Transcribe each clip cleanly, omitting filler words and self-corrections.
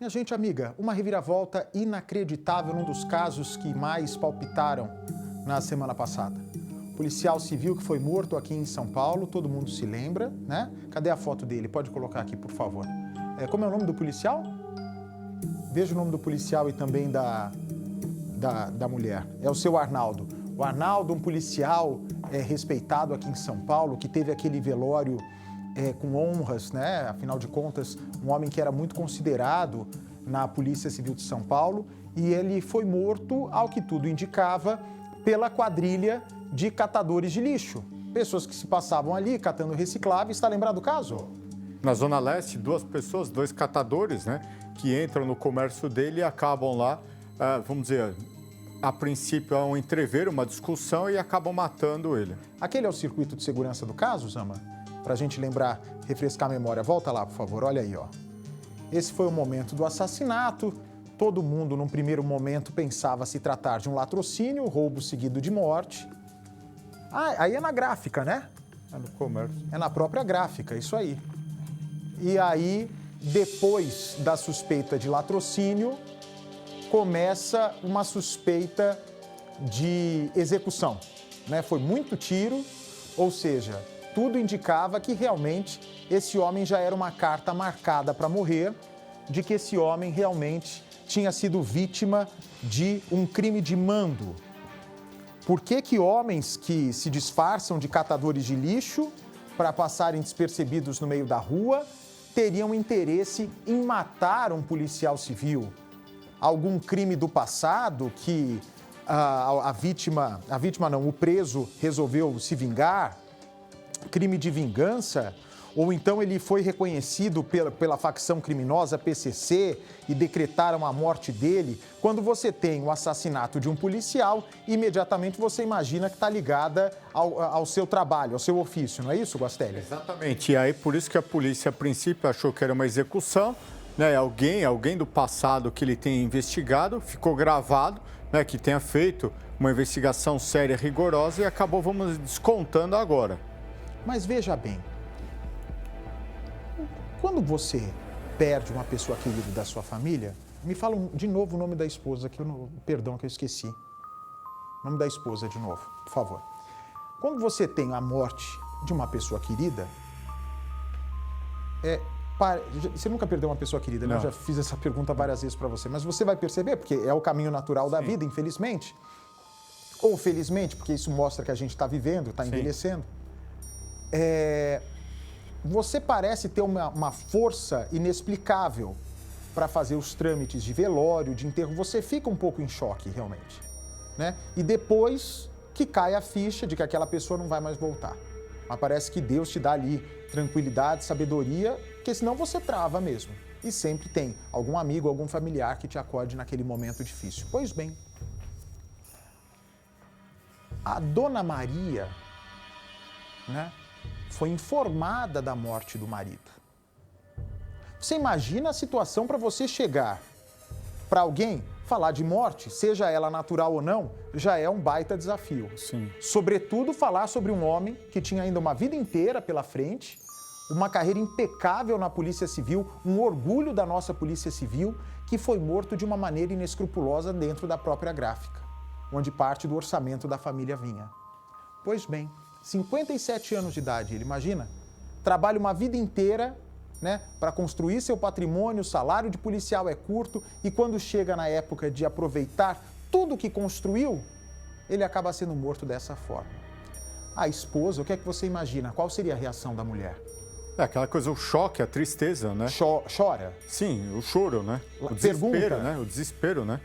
Minha gente amiga, uma reviravolta inacreditável num dos casos que mais palpitaram na semana passada. Policial civil que foi morto aqui em São Paulo, todo mundo se lembra, né? Cadê a foto dele? Pode colocar aqui, por favor. Como é o nome do policial? Veja o nome do policial e também da mulher. É o seu Arnaldo. O Arnaldo, um policial respeitado aqui em São Paulo, que teve aquele velório com honras, né? Afinal de contas, um homem que era muito considerado na Polícia Civil de São Paulo, e ele foi morto, ao que tudo indicava, pela quadrilha de catadores de lixo. Pessoas que se passavam ali catando recicláveis. Está lembrado do caso? Na Zona Leste, dois catadores, né, que entram no comércio dele e acabam lá, vamos dizer, a princípio há um entrever, uma discussão e acabam matando ele. Aquele é o circuito de segurança do caso, Zama? Para a gente lembrar, refrescar a memória. Volta lá, por favor, olha aí, ó. Esse foi o momento do assassinato. Todo mundo, num primeiro momento, pensava se tratar de um latrocínio, roubo seguido de morte. Aí é na gráfica, né? É no comércio. É na própria gráfica, isso aí. E aí, depois da suspeita de latrocínio, começa uma suspeita de execução, né? Foi muito tiro, ou seja, tudo indicava que realmente esse homem já era uma carta marcada para morrer, de que esse homem realmente tinha sido vítima de um crime de mando. Por que homens que se disfarçam de catadores de lixo para passarem despercebidos no meio da rua teriam interesse em matar um policial civil? Algum crime do passado que o preso resolveu se vingar? Crime de vingança? Ou então ele foi reconhecido pela facção criminosa PCC e decretaram a morte dele? Quando você tem o assassinato de um policial, imediatamente você imagina que está ligada ao seu trabalho, ao seu ofício, não é isso, Guastelli? Exatamente. E aí, por isso que a polícia, a princípio, achou que era uma execução, né? Alguém do passado que ele tem investigado, ficou gravado, né? Que tenha feito uma investigação séria, rigorosa e acabou, vamos, descontando agora. Mas veja bem, quando você perde uma pessoa querida da sua família, me fala de novo o nome da esposa, perdão que eu esqueci. O nome da esposa de novo, por favor. Quando você tem a morte de uma pessoa querida, você nunca perdeu uma pessoa querida, né? Eu já fiz essa pergunta várias vezes para você, mas você vai perceber, porque é o caminho natural da vida, infelizmente. Ou felizmente, porque isso mostra que a gente está vivendo, está envelhecendo. Você parece ter uma força inexplicável para fazer os trâmites de velório, de enterro. Você fica um pouco em choque, realmente, né? E depois que cai a ficha de que aquela pessoa não vai mais voltar. Mas parece que Deus te dá ali tranquilidade, sabedoria, porque senão você trava mesmo. E sempre tem algum amigo, algum familiar que te acorde naquele momento difícil. Pois bem, a Dona Maria, né, foi informada da morte do marido. Você imagina a situação para você chegar para alguém, falar de morte, seja ela natural ou não, já é um baita desafio. Sim. Sobretudo falar sobre um homem que tinha ainda uma vida inteira pela frente, uma carreira impecável na Polícia Civil, um orgulho da nossa Polícia Civil, que foi morto de uma maneira inescrupulosa dentro da própria gráfica, onde parte do orçamento da família vinha. Pois bem, 57 anos de idade, ele imagina? Trabalha uma vida inteira, né, para construir seu patrimônio, o salário de policial é curto e quando chega na época de aproveitar tudo que construiu, ele acaba sendo morto dessa forma. A esposa, o que é que você imagina? Qual seria a reação da mulher? É aquela coisa, o choque, a tristeza, né? Chora? Sim, o choro, né? O desespero, Pergunta, né? O desespero, né?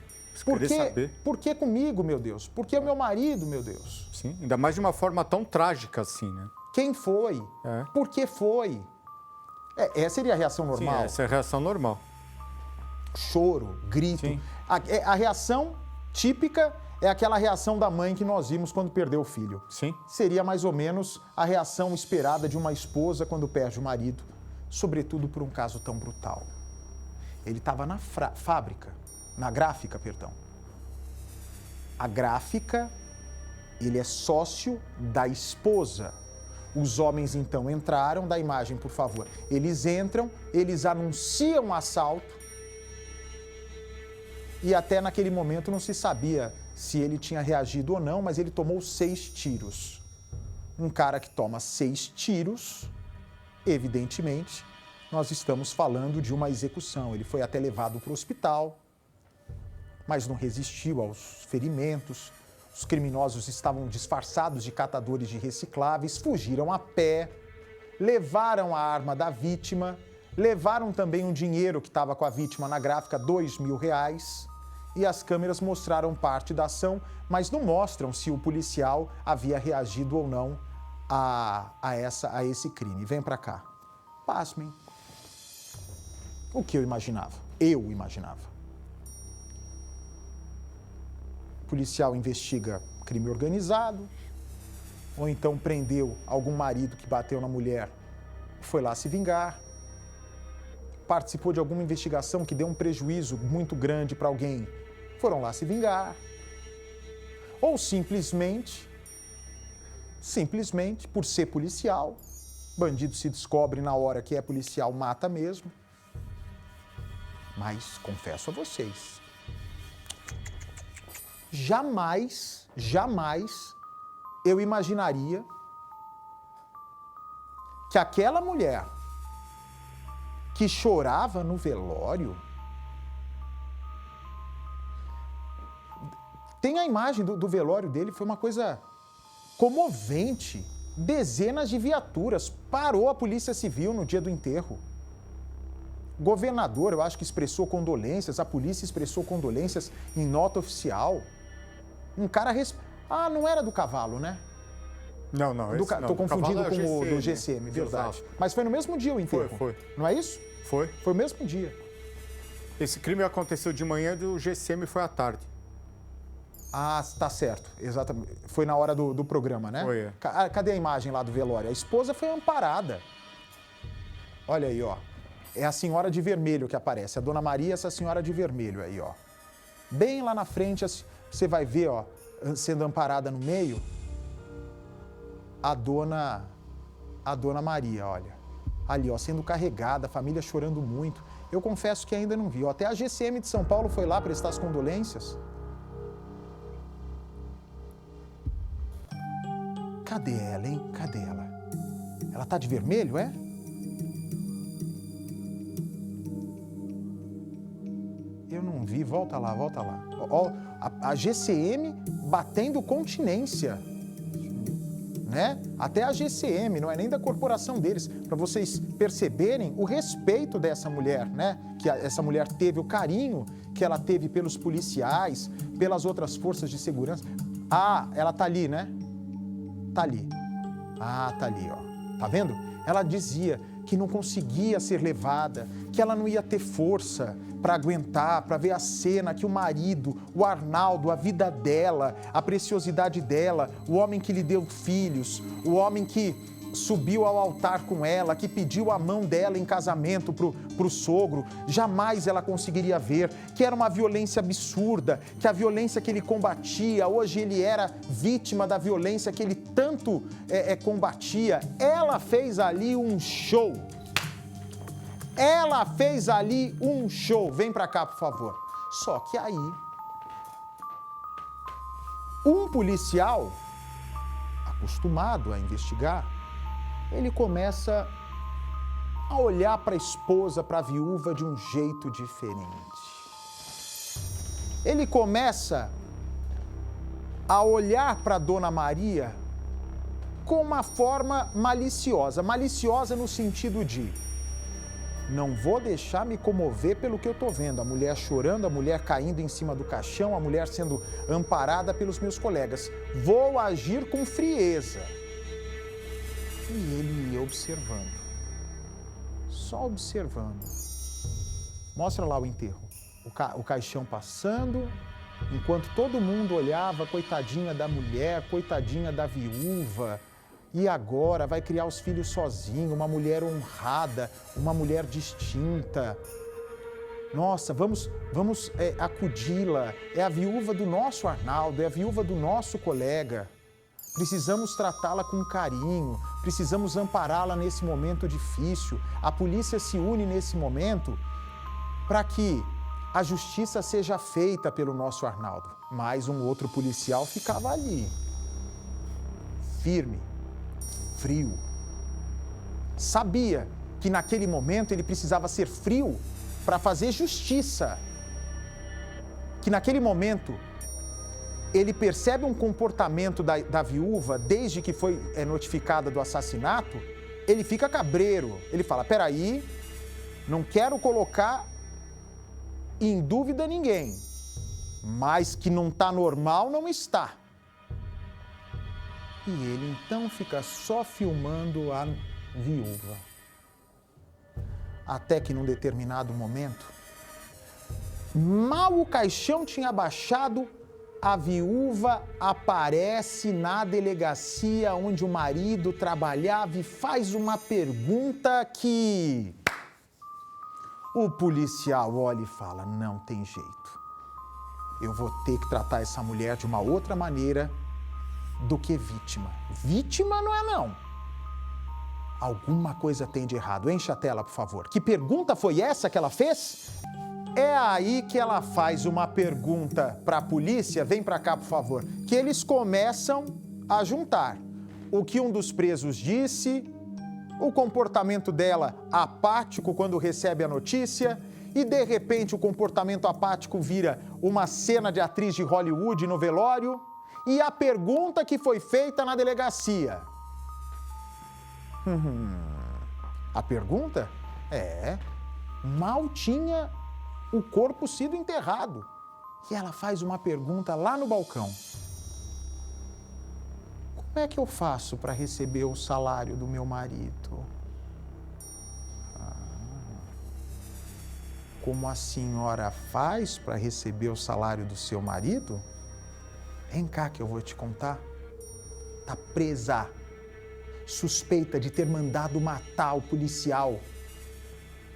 Por que comigo, meu Deus? Por que o meu marido, meu Deus? Sim, ainda mais de uma forma tão trágica assim, né? Quem foi? Por que foi? Essa seria a reação normal? Sim, essa é a reação normal. Choro, grito. Sim. A reação típica é aquela reação da mãe que nós vimos quando perdeu o filho. Sim. Seria mais ou menos a reação esperada de uma esposa quando perde o marido, sobretudo por um caso tão brutal. Ele estava na fábrica. Na gráfica, perdão. A gráfica, ele é sócio da esposa. Os homens, então, entraram, dá a imagem, por favor. Eles entram, eles anunciam o assalto, e até naquele momento não se sabia se ele tinha reagido ou não, mas ele tomou 6 tiros. Um cara que toma 6 tiros, evidentemente, nós estamos falando de uma execução. Ele foi até levado para o hospital, mas não resistiu aos ferimentos. Os criminosos estavam disfarçados de catadores de recicláveis, fugiram a pé, levaram a arma da vítima, levaram também um dinheiro que estava com a vítima na gráfica, R$2.000, e as câmeras mostraram parte da ação, mas não mostram se o policial havia reagido ou não a esse crime. Vem para cá. Pasmem. O que eu imaginava? Eu imaginava. O policial investiga crime organizado, ou então prendeu algum marido que bateu na mulher, foi lá se vingar, participou de alguma investigação que deu um prejuízo muito grande para alguém, foram lá se vingar. Ou simplesmente, por ser policial, bandido se descobre na hora que é policial, mata mesmo. Mas, confesso a vocês, jamais eu imaginaria que aquela mulher que chorava no velório... Tem a imagem do velório dele, foi uma coisa comovente. Dezenas de viaturas, parou a Polícia Civil no dia do enterro. O governador, eu acho que expressou condolências, a polícia expressou condolências em nota oficial. Um cara... Ah, não era do cavalo, né? Não. Estou confundindo com o do GCM, GCM, verdade. Mas foi no mesmo dia o enterro. Foi. Não é isso? Foi o mesmo dia. Esse crime aconteceu de manhã e o GCM foi à tarde. Ah, tá certo. Exatamente. Foi na hora do programa, né? Foi. Cadê a imagem lá do velório? A esposa foi amparada. Olha aí, ó. É a senhora de vermelho que aparece. A Dona Maria, essa senhora de vermelho aí, ó. Bem lá na frente, você vai ver, ó, sendo amparada no meio, a Dona Maria, olha. Ali, ó, sendo carregada, a família chorando muito. Eu confesso que ainda não vi. Ó, até a GCM de São Paulo foi lá prestar as condolências. Cadê ela, hein? Cadê ela? Ela tá de vermelho, é? Eu não vi. Volta lá. Ó, a GCM batendo continência, né? Até a GCM, não é nem da corporação deles, para vocês perceberem o respeito dessa mulher, né? Que essa mulher teve, o carinho que ela teve pelos policiais, pelas outras forças de segurança. Ah, ela tá ali, né? Tá ali. Ah, tá ali, ó. Tá vendo? Ela dizia que não conseguia ser levada, que ela não ia ter força para aguentar, para ver a cena que o marido, o Arnaldo, a vida dela, a preciosidade dela, o homem que lhe deu filhos, o homem que subiu ao altar com ela, que pediu a mão dela em casamento pro sogro, jamais ela conseguiria ver, que era uma violência absurda, que a violência que ele combatia, hoje ele era vítima da violência que ele tanto combatia. Ela fez ali um show. Ela fez ali um show. Vem pra cá, por favor. Só que aí, um policial acostumado a investigar, ele começa a olhar para a esposa, para a viúva, de um jeito diferente. Ele começa a olhar para a Dona Maria com uma forma maliciosa. Maliciosa no sentido de: não vou deixar me comover pelo que eu estou vendo. A mulher chorando, a mulher caindo em cima do caixão, a mulher sendo amparada pelos meus colegas. Vou agir com frieza. E ele ia observando, só observando. Mostra lá o enterro, o caixão passando, enquanto todo mundo olhava, coitadinha da mulher, coitadinha da viúva, e agora vai criar os filhos sozinho, uma mulher honrada, uma mulher distinta. Nossa, vamos acudi-la, é a viúva do nosso Arnaldo, é a viúva do nosso colega. Precisamos tratá-la com carinho, precisamos ampará-la nesse momento difícil. A polícia se une nesse momento para que a justiça seja feita pelo nosso Arnaldo. Mas um outro policial ficava ali, firme, frio. Sabia que naquele momento ele precisava ser frio para fazer justiça. Que naquele momento ele percebe um comportamento da viúva desde que foi notificada do assassinato, ele fica cabreiro. Ele fala, peraí, não quero colocar em dúvida ninguém, mas que não está normal, não está. E ele então fica só filmando a viúva. Até que num determinado momento, mal o caixão tinha baixado, a viúva aparece na delegacia onde o marido trabalhava e faz uma pergunta que o policial olha e fala, não tem jeito. Eu vou ter que tratar essa mulher de uma outra maneira do que vítima. Vítima não é não. Alguma coisa tem de errado. Enche a tela, por favor. Que pergunta foi essa que ela fez? É aí que ela faz uma pergunta para a polícia, vem para cá, por favor, que eles começam a juntar o que um dos presos disse, o comportamento dela apático quando recebe a notícia e, de repente, o comportamento apático vira uma cena de atriz de Hollywood no velório e a pergunta que foi feita na delegacia. A pergunta mal tinha o corpo sido enterrado. E ela faz uma pergunta lá no balcão. Como é que eu faço para receber o salário do meu marido? Como a senhora faz para receber o salário do seu marido? Vem cá que eu vou te contar. Tá presa, suspeita de ter mandado matar o policial.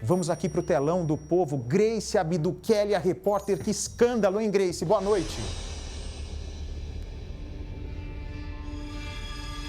Vamos aqui para o telão do Povo. Grace Abduqueli, a repórter. Que escândalo, hein, Grace? Boa noite.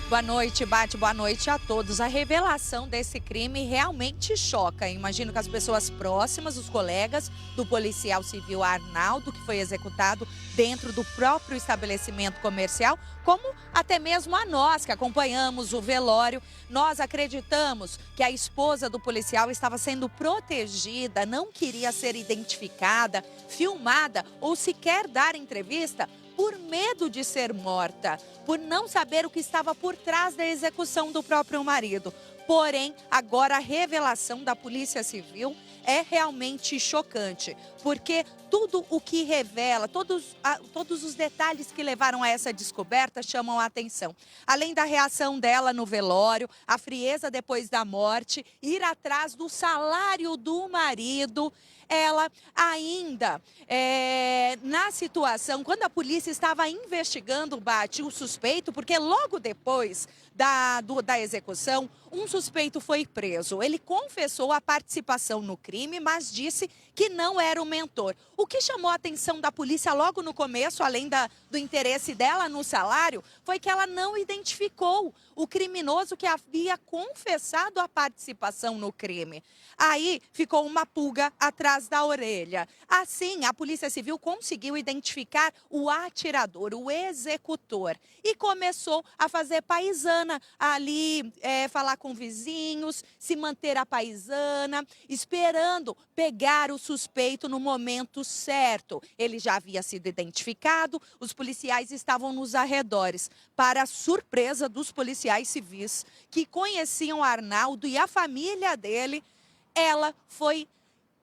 Boa noite, Bate. Boa noite a todos. A revelação desse crime realmente choca. Imagino que as pessoas próximas, os colegas do policial civil Arnaldo, que foi executado dentro do próprio estabelecimento comercial, como até mesmo a nós que acompanhamos o velório, nós acreditamos que a esposa do policial estava sendo protegida, não queria ser identificada, filmada ou sequer dar entrevista por medo de ser morta, por não saber o que estava por trás da execução do próprio marido. Porém, agora a revelação da Polícia Civil é realmente chocante, porque tudo o que revela, todos os detalhes que levaram a essa descoberta chamam a atenção. Além da reação dela no velório, a frieza depois da morte, ir atrás do salário do marido, ela ainda, na situação, quando a polícia estava investigando o suspeito, porque logo depois da execução, um suspeito foi preso. Ele confessou a participação no crime, mas disse que não era o mentor. O que chamou a atenção da polícia logo no começo, além do interesse dela no salário, foi que ela não identificou o criminoso que havia confessado a participação no crime. Aí ficou uma pulga atrás da orelha. Assim, a Polícia Civil conseguiu identificar o atirador, o executor, e começou a fazer paisana ali, falar com vizinhos, se manter a paisana, esperando pegar o suspeito no momento certo. Ele já havia sido identificado, os policiais estavam nos arredores. Para a surpresa dos policiais civis que conheciam Arnaldo e a família dele, ela foi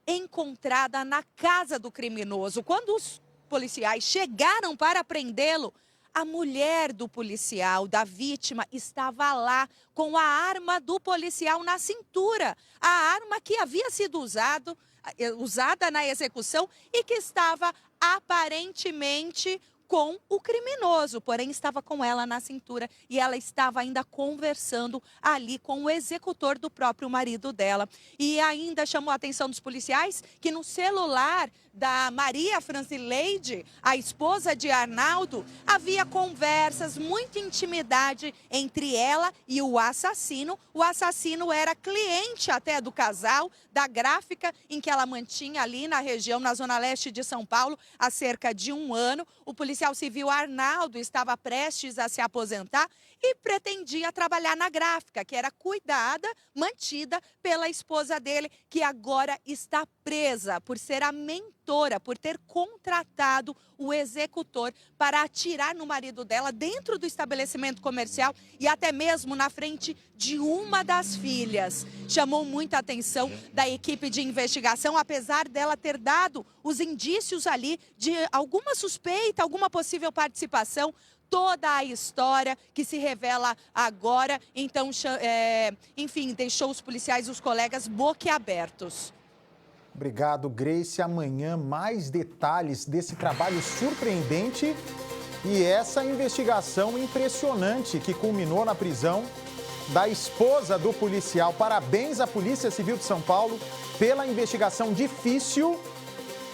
encontrada na casa do criminoso. Quando os policiais chegaram para prendê-lo, a mulher do policial, da vítima, estava lá com a arma do policial na cintura. A arma que havia sido usada na execução e que estava aparentemente com o criminoso, porém estava com ela na cintura e ela estava ainda conversando ali com o executor do próprio marido dela. E ainda chamou a atenção dos policiais que no celular da Maria Francileide, a esposa de Arnaldo, havia conversas, muita intimidade entre ela e o assassino. O assassino era cliente até do casal, da gráfica em que ela mantinha ali na região, na zona leste de São Paulo, há cerca de 1 ano. O policial civil Arnaldo estava prestes a se aposentar e pretendia trabalhar na gráfica, que era cuidada, mantida pela esposa dele, que agora está presa por ser a mentora, por ter contratado o executor para atirar no marido dela dentro do estabelecimento comercial e até mesmo na frente de uma das filhas. Chamou muita atenção da equipe de investigação, apesar dela ter dado os indícios ali de alguma suspeita, alguma possível participação. Toda a história que se revela agora, então, enfim, deixou os policiais e os colegas boquiabertos. Obrigado, Grace. Amanhã mais detalhes desse trabalho surpreendente e essa investigação impressionante que culminou na prisão da esposa do policial. Parabéns à Polícia Civil de São Paulo pela investigação difícil,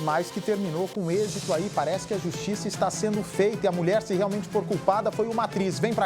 mas que terminou com êxito aí. Parece que a justiça está sendo feita e a mulher, se realmente for culpada, foi uma atriz. Vem pra